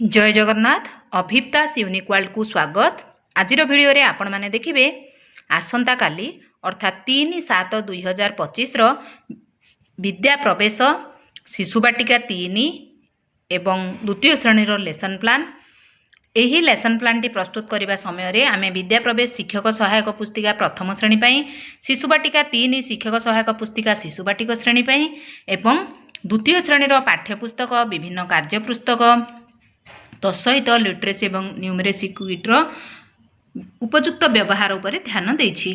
जय Jagannath अभिप्तास unique world को स्वागत। आज भिडियो रे आपण माने देखिबे आसंता काली अर्थात 3/7/2025 विद्या प्रवेश शिशु बाटिका 3 एवं द्वितीय श्रेणी लेसन प्लान। यही लेसन प्लान टी प्रस्तुत करने समय रे आमे विद्या प्रवेश शिक्षक सहायक पुस्तिका प्रथम श्रेणी पाई, शिशु बाटिका 3 शिक्षक सहायक पुस्तिका शिशु बाटिका श्रेणी पाई एवं द्वितीय श्रेणी पाठ्यपुस्तक विभिन्न कार्यपुस्तक तसहित लिटरेसी एवं न्यूमरेसी किट्र उपयुक्त व्यवहार उपरे ध्यान देछि।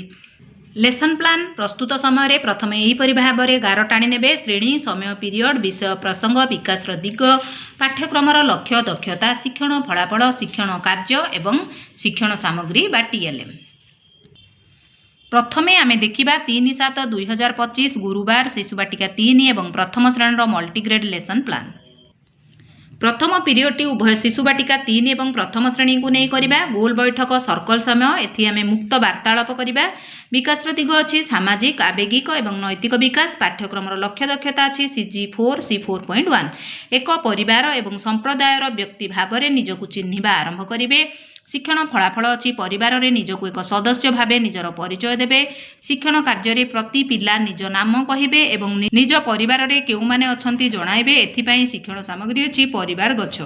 लेसन प्लान प्रस्तुत समय प्रथम यहीपरि भाव में गार टाणी नेबे श्रेणी समय पीरियड विषय प्रसंग विकास दिग पाठ्यक्रमर लक्ष्य दक्षता शिक्षण फलाफल शिक्षण कार्य एवं शिक्षण सामग्री बा टीएलएम। प्रथमे आमे देखिबा 3/7/2025 गुरुवार शिशु बाटिका 3 एवं प्रथम श्रेणी मल्टीग्रेड लेसन प्लान। प्रथम पीरियडटी उभय शिशु बाटिका 3 एवं प्रथम श्रेणी को नहीं करिबा। गोल बैठक सर्कल समय एथि आमे मुक्त वार्तालाप करिबा। विकास दिग अछि सामाजिक आवेगिक एवं नैतिक विकास। पाठ्यक्रमर लक्ष्य दक्षता अछि CG4 C4.1। एक परिवार एवं संप्रदायर व्यक्ति भाव में निजको चिन्हिबा आरंभ करिवे। शिक्षण फलाफल अच्छी परिवार रे निजको एक सदस्य भावे निजर परिचय देबे। शिक्षण कार्य प्रति पिला निज नाम कहिबे एवं निज परिवार रे केउ माने अछंती जणाइबे। एथिपाई शिक्षण सामग्री अछि परिवार गछ।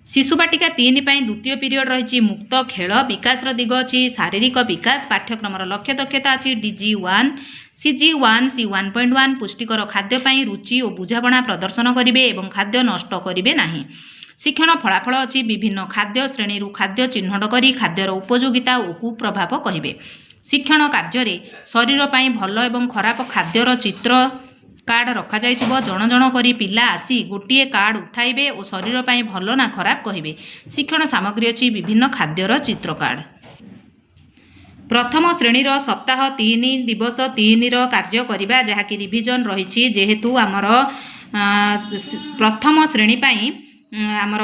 शिशु बाटिका 3 पाई द्वितीय पीरियड रही मुक्त खेल। विकास दिग अछि शारीरिक विकास। पाठ्यक्रमर लक्ष्य दक्षता अछि DG1 CG1 C1.1। पुष्टिकर खाद्य पाई रुचि और बुझाबणा प्रदर्शन करिवे एवं खाद्य नष्ट करिवे नाही। शिक्षण फलाफल अच्छी विभिन्न खाद्य श्रेणी खाद्य चिन्हट करी खाद्यर उपयोगिता और कुप्रभाव कहिबे। शिक्षण कार्य शरीर पाई भल एवं खराब खाद्यर चित्र कार्ड रखा जाइथिबो। जण जण करी पिला आसी गोटे कार्ड उठाइबे और शरीर पाई भल ना खराब कहिबे। शिक्षण सामग्री अच्छी विभिन्न खाद्यर चित्र कार्ड। प्रथम श्रेणी सप्ताह 3 दिवस 3 कार्य करिबा जहाँकि रिविजन रही। जेहेतु आमर प्रथम श्रेणी पाई आमर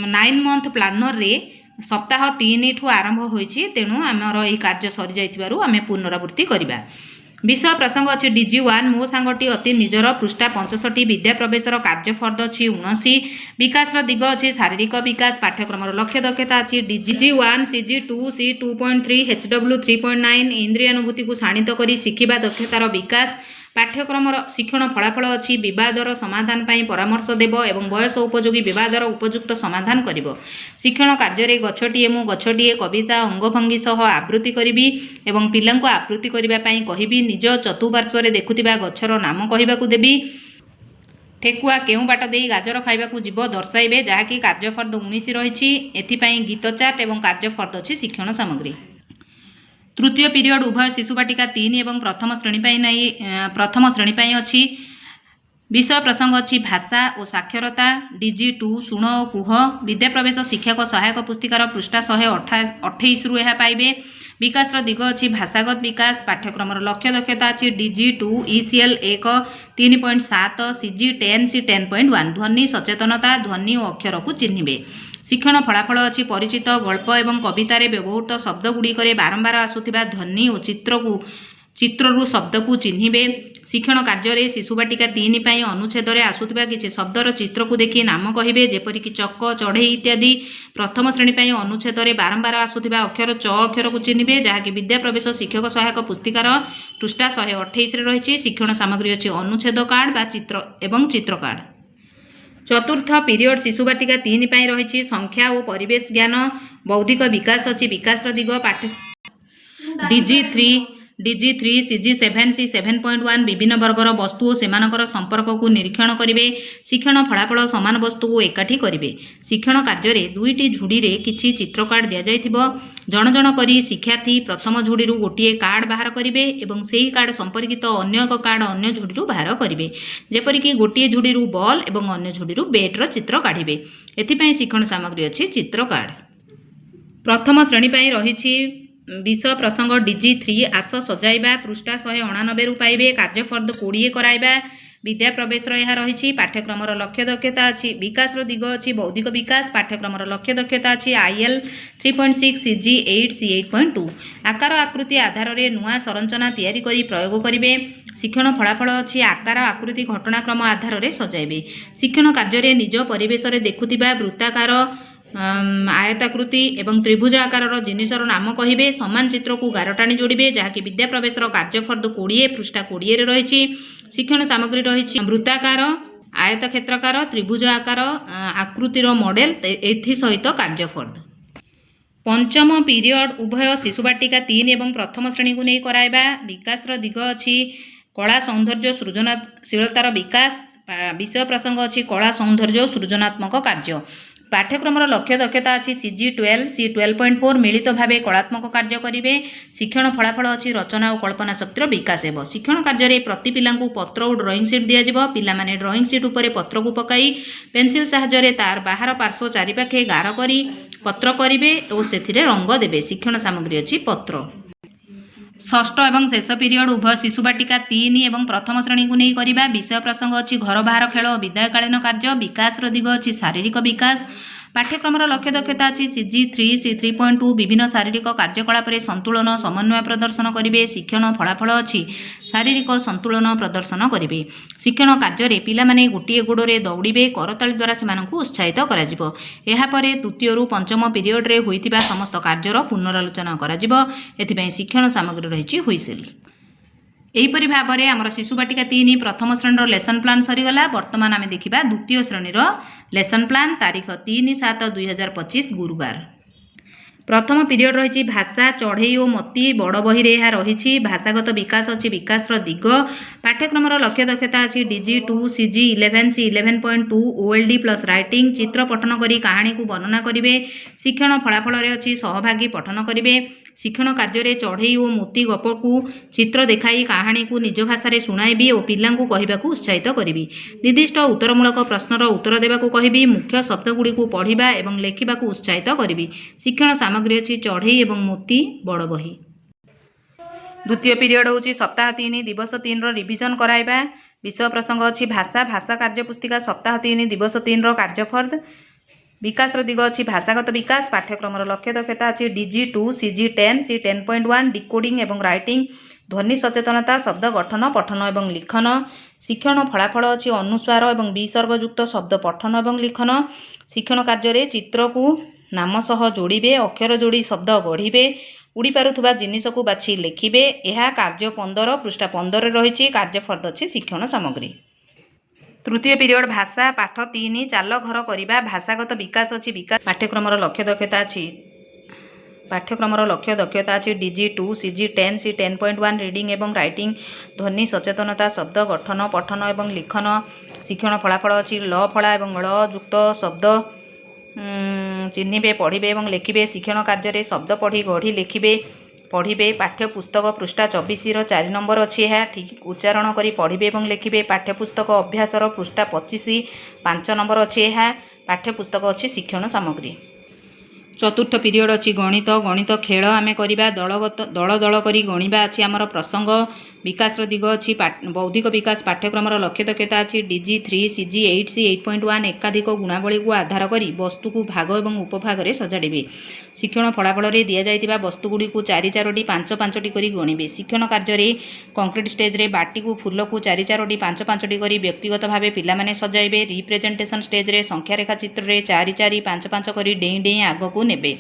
9 मंथ प्लानर रे सप्ताह 3 ठू आरंभ होइछि। तेणु आमर यही कार्य सरी जाइथिबारु आमे पुनरावृत्ति करिबा। विषय प्रसंग अच्छी DG1 मो सांगटी अति निजर पृष्ठा 65। विद्या प्रवेशर कार्यफर्द अच्छी 79। विकास दिग अच्छी शारीरिक विकास। पाठ्यक्रमर लक्ष्य दक्षता अच्छी DG1 CG2 C2.3 HW 3.9। इंद्रियानुभूति को शाणित करी शिखिबा दक्षतार विकास। पाठ्यक्रमर शिक्षण फलाफल अच्छी विवादर समाधान पाई परामर्श देव एवं बयस उपयोगी विवादर उपयुक्त समाधान करिवो। शिक्षण कार्य गछटिए मु गछटिए कविता अंगभंगी सह आवृत्ति करिवि एवं पिलांको आवृत्ति करिबा पाई कहिबि। निज चतुर्पार्श्व देखुथिबा गछर नाम कहिबाकू देबी। ठेकुआ केउ बाट देई गाजर खाइबाकू जीव दर्शाइबे जहाँकि कार्यफर्द 19 रही। एथिपाई गीत चार्ट एवं कार्यफर्द अच्छी शिक्षण सामग्री। तृतीय पीरियड उभय शिशु बाटिका 3 एवं प्रथम श्रेणी पाई अच्छी। विषय प्रसंग अच्छी भाषा और साक्षरता DG2 शुण और कुह। विद्या प्रवेश शिक्षक सहायक पुस्तिकार पृष्ठा 128 रु यह पाइबे। विकास दिग अच्छी भाषागत विकास। पाठ्यक्रमर लक्ष्य दक्षता अच्छी DG2 ECL 1 3.7 CG10 C10.1। ध्वनि सचेतनता ध्वनि और अक्षर को चिन्हिबे। शिक्षण फलाफल अच्छी परिचित गल्प एवं कवितार व्यवहृत शब्दगुड़िक बारंबार आसुथिबा ध्वनि और चित्रु शब्द को चिन्हिबे। शिक्षण कार्य शिशु बाटिका 3 पाई अनुच्छेद आसुथिबा किछि शब्दर चित्र को देखि नाम कहिबे जेपरिक चक चढ़ई इत्यादि। प्रथम श्रेणी पाई अनुच्छेद बारंबार आसुथिबा अक्षर च अक्षर को चिन्हिबे जहाँकि विद्या प्रवेश शिक्षक सहायक पुस्तिकार पृष्ठा 128 रही। शिक्षण सामग्री अच्छी अनुच्छेद कार्ड बा चित्र एवं चित्र कार्ड। चतुर्थ पीरियड शिशु बाटिका 3 पाई रही संख्या और परिवेश ज्ञान। बौद्धिक विकास अच्छी विकास दिग पाठ DG3 CG7 C7.1। विभिन्न वर्गर वस्तु और सेमानकर संपर्क को निरीक्षण करिवे। शिक्षण फलाफल समान वस्तु को एकाठी करिवे। शिक्षण कार्य दुईटी झुड़ी रे किछि चित्र कार्ड दिया जाइथिबो। जण जण करी शिक्षार्थी प्रथम झुड़ी गोटे कार्ड बाहर करिवे एवं सेही कार्ड संपर्कित अन्य एक कार्ड अन्य झुड़ी बाहर करिवे। जेपरिक गोटे झुड़ी बॉल एवं अन्य झुड़ी बैट रो चित्र काढ़िबे। एथिपाई शिक्षण सामग्री अच्छी चित्र कार्ड। प्रथम श्रेणी पाई रही विषय प्रसंग DG3 आस सजाइबा पृष्ठा 199 रु पाइबे। कार्यफर्द 20 कराइबा। विद्या प्रवेश रही पाठ्यक्रमर लक्ष्य दक्षता अच्छी विकास दिग अच्छी बौद्धिक विकास पाठ्यक्रमर लक्ष्य दक्षता अच्छी IL 3.6 CG 8 C 8.2 आकार आकृति आधार में नुआ संरचना तैयारी करी प्रयोग करेंगे शिक्षण फलाफल अच्छी आकार आकृति घटनाक्रम आधार में सजाइबे शिक्षण कार्य निज परिवेश में देखुथिबा वृत्ताकार आयताकृति एवं त्रिभुज आकार जिनिसर नाम कहे समान चित्र को गार टाणी जोड़े जहाँकि विद्या प्रवेश कार्यफर्द 20 पृष्ठा 20 रही शिक्षण सामग्री रही वृत्ताकार आयत क्षेत्रकार त्रिभुज आकार आकृतिर मॉडल एथि सहित कार्यफर्द पंचम पीरियड उभय शिशु बाटिका 3 एवं प्रथम श्रेणी को नहीं कराइबा विकास दिग अच्छी कला सौंदर्य सृजनशीलतार विकास विषय प्रसंग अच्छी कला सौंदर्य सृजनात्मक कार्य पाठ्यक्रम लक्ष्य दक्षता अच्छी CG 12 C 12.4 मिलित भाव कलात्मक कार्य करेंगे शिक्षण फलाफल अच्छी रचना और कल्पना शक्तिर विकास हो शिक्षण कार्य प्रति पिला पत्र और ड्रॉइंग सीट दिज्व पिलाने ड्रॉइंग सीट उपर पत्र को पकाई पेनसिल साहाय्य तार बाहर पार्श्व चारिपाखे गार करी पत्र करेंगे और से रंग देवे शिक्षण सामग्री अच्छी पत्र षष्ठ एवं शेष पीरियड उभय शिशु बाटिका 3 एवं प्रथम श्रेणी को नहीं करिबा विषय प्रसंग अच्छी घर बाहर खेल विदायकालीन कार्य विकास दिग अच्छी शारीरिक विकास पाठ्यक्रम लक्ष्य दक्षता अच्छी CG 3 C 3.2 विभिन्न शारीरिक कार्यकलाप संतुलन समन्वय प्रदर्शन करेंगे शिक्षण फलाफल अच्छी शारीरिक संतुलन प्रदर्शन करेंगे शिक्षण कार्य पिलामाने गोटे गोड़े दौड़े करताली द्वारा से उत्साहित करापर तृतीय रु पंचम पीरियड रे होइतिबा समस्त कार्यर पुनरालोचना करा शिक्षण सामग्री रही हुइसेल एहीपरि भाव में आमर शिशु बाटिका 3 प्रथम श्रेणी लेसन प्लान सरीगला बर्तमान आम देखा द्वितीय श्रेणी लेसन प्लान तारीख 3/7/2025 गुरुवार प्रथम पीरियड रही भाषा चढ़ई और मती बड़ बही रही भाषागत विकास अच्छी विकास दिग पाठ्यक्रम लक्ष्य दक्षता अच्छी DG 2 CG 11 C 11.2 OLD plus writing चित्र पठन करी कहानी को वर्णना करेंगे शिक्षण फलाफल अच्छी सहभागी पठन करेंगे शिक्षण कार्य चढ़ई और मोती गप को चित्र देखाई कहानी को निज भाषा शुणाइबी और पिला कहवाक उत्साहित करी निर्दिष्ट उत्तरमूलक प्रश्नर उत्तर देवाक कहि मुख्य शब्दगुड़ी को पढ़ा और लेखा उत्साहित करी शिक्षण सामग्री अच्छी चढ़ई और मोती बड़ बही द्वितीय पीरियड हूँ सप्ताह 3 दिवस 3 रिविजन कराइबा विषय प्रसंग अच्छी भाषा भाषा कार्यपुस्तिका सप्ताह 3 दिवस 3 कार्यफर्द विकास दिग अच्छी भाषागत विकास पाठ्यक्रम लक्ष्य दक्षता अच्छी DG 2 CG 10 C 10.1 डिकोडिंग एवं राइटिंग ध्वनि सचेतनता शब्द गठन पठन एवं लिखन शिक्षण फलाफल अच्छी अनुस्वार और विसर्गयुक्त शब्द पठन और लिखन शिक्षण कार्य चित्र को नाम सह जोड़े अक्षर जोड़ी शब्द गढ़े उड़ी पारुथुबा जिनिस को बाछि लिखिबे यह कार्य 15 पृष्ठा 15 रही कार्यफर्द अच्छी शिक्षण सामग्री तृतीय पीरियड भाषा पाठ 3 चाल घर करवा भाषागत विकास अच्छी विकास पाठ्यक्रम लक्ष्य दक्षता अच्छी DG 2 CG 10 C 10.1 रीडिंग एवं राइटिंग ध्वनि सचेतनता शब्द गठन पठन और लिखन शिक्षण फलाफल अच्छी ल फला और ल युक्त शब्द चिन्हिबे पढ़िबे और लिखिबे शिक्षण कार्य शब्द पढ़ी गढ़ी लिखिबे पढ़िबे पाठ्यपुस्तक पृष्ठा 24 4 नंबर अच्छी है ठीक उच्चारण करी पढ़िबे और लिखिबे पाठ्यपुस्तक अभ्यासर पृष्ठा 25 5 नंबर अच्छी है पाठ्यपुस्तक अच्छी शिक्षण सामग्री चतुर्थ पीरियड अच्छी गणित गणित खेल आम करवा दल दल करी गणिबा अच्छी आमर प्रसंग विकास दिग अच्छी बौद्धिक विकास पाठ्यक्रम लक्ष्य दक्षता अच्छी DG 3 CG 8 C 8.1 एकाधिक गुणावली को आधार करी वस्तु को भाग और उपभाग में सजाड़े शिक्षण फलाफल दि जाइतिबा वस्तुगुड़ी को 4 5 5 करी गणिबे शिक्षण कार्य कंक्रीट स्टेज रे बाटी को फूल को 4 5 5 करी व्यक्तिगत भाव पिलामाने सजाइबे रिप्रेजेंटेशन स्टेज रे संख्या रेखा चित्र रे 4 5 5 करी डेई डेई आग को नेबे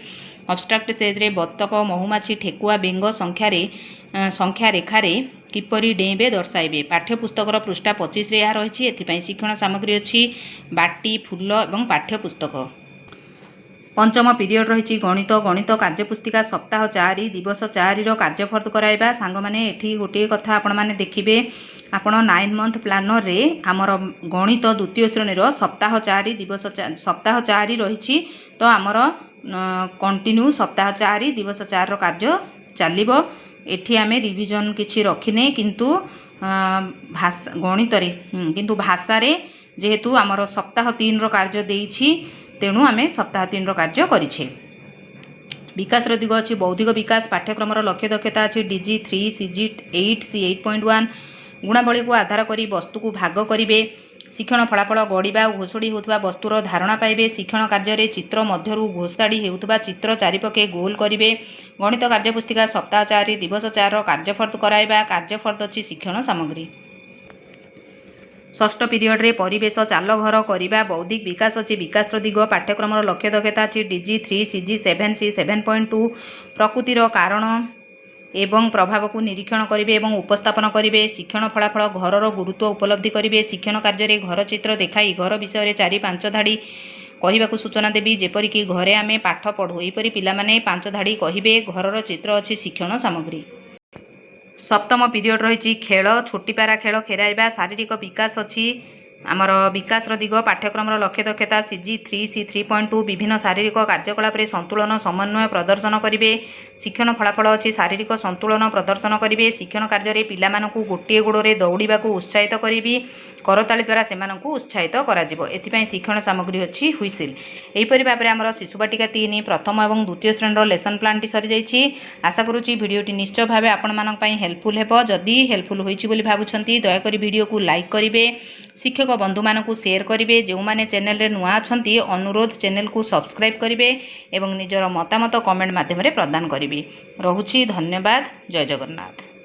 अब्स्ट्राक्ट स्टेज रे बत्तक महुमाछी ठेकुआ बेंग संख्या रेखार किपरि डेइबे दर्शाइबे पाठ्यपुस्तकर पृष्ठा 25 रे रही एथिपाई शिक्षण सामग्री अच्छी बाटी फूल और पाठ्यपुस्तक पंचम पीरियड रही गणित गणित कार्यपुस्तिका सप्ताह 4 दिवस 4 कार्यफर्द कराइबा सांग माने एठी गोटे कथा आपण माने देखिबे आपण 9 मंथ प्लानर रे आमर गणित द्वितीय श्रेणी सप्ताह 4 दिवस सप्ताह 4 रही तो आमर कंटिन्यू सप्ताह 4 दिवस 4 कार्य चलिबो एठी आमे रिविजन किछि रखिने किंतु भाषा गणित रे किंतु भाषा रे जेहेतु आमर सप्ताह 3 कार्य देइछि तेणु आमे सप्ताह 3 कार्य करिछे विकास दिग अच्छी बौद्धिक विकास पाठ्यक्रम लक्ष्य दक्षता अच्छी DG 3 CG 8 C 8.1 गुणावली को आधार करी वस्तु को भाग करेंगे शिक्षण फलाफल गढ़ा और घोषाड़ी होता वस्तुर धारणा पाइबे शिक्षण कार्य चित्र मध्य घोषाड़ी होता चित्र चारिपके गोल करेंगे गणित कार्यपुस्तिका सप्ताह 4 दिवस 4 कार्यफर्द कराइबा कार्यफर्द अच्छी शिक्षण सामग्री षष्ठ पीरियड रे परिवेश चाल घर करवा बौद्धिक विकास अच्छी विकास दिग पाठ्यक्रम लक्ष्य दक्षता अच्छी DG 3 CG 7 C 7.2 प्रकृतिर कारण एवं प्रभाव को निरीक्षण करेंगे एवं उपस्थापन करेंगे शिक्षण फलाफल घरर गुरुत्व उपलब्धि करेंगे शिक्षण कार्य घर चित्र देखाई घर विषय 4-5 धाड़ी कहवाक सूचना देवी जेपरिक घरे आम पाठ पढ़ू यहपरी पिलामाने 5 धाड़ी कहे घरर चित्र अच्छी शिक्षण सामग्री सप्तम पीरियड रही खेल छोटीपारा खेल खेराइबा शारीरिक विकास अच्छी आमर विकास दिग पाठ्यक्रम लक्ष्य दक्षता CG 3 C 3.2 विभिन्न शारीरिक कार्यकलाप संतुलन समन्वय प्रदर्शन करेंगे शिक्षण फलाफल अच्छी शारीरिक संतुलन प्रदर्शन करेंगे शिक्षण कार्य पिलामानकु गोटे गोड़े दौड़ा उत्साहित करी करताली द्वारा से उत्साहित कर शिक्षण सामग्री अच्छी हुइसिल यहीपरि भाव में आमर शिशुबाटिका 3 प्रथम और द्वितीय श्रेणी लेसन प्लान टी सरी जाइए आशा करुच्ची भिडियोटी निश्चय भाव आपण हेल्पफुल हेब जदि हेल्पफुल होइछि भावुंट दयाकोरी भिडियो को लाइक करेंगे शिक्षक बंधु मानकु शेयर करेंगे जो मैंने चैनल रे नुआ अछंती अनुरोध चैनल को सब्सक्राइब करेंगे एवं निजर मतामत कमेंट माध्यम प्रदान करेंगे। रहुछि धन्यवाद। जय जगन्नाथ।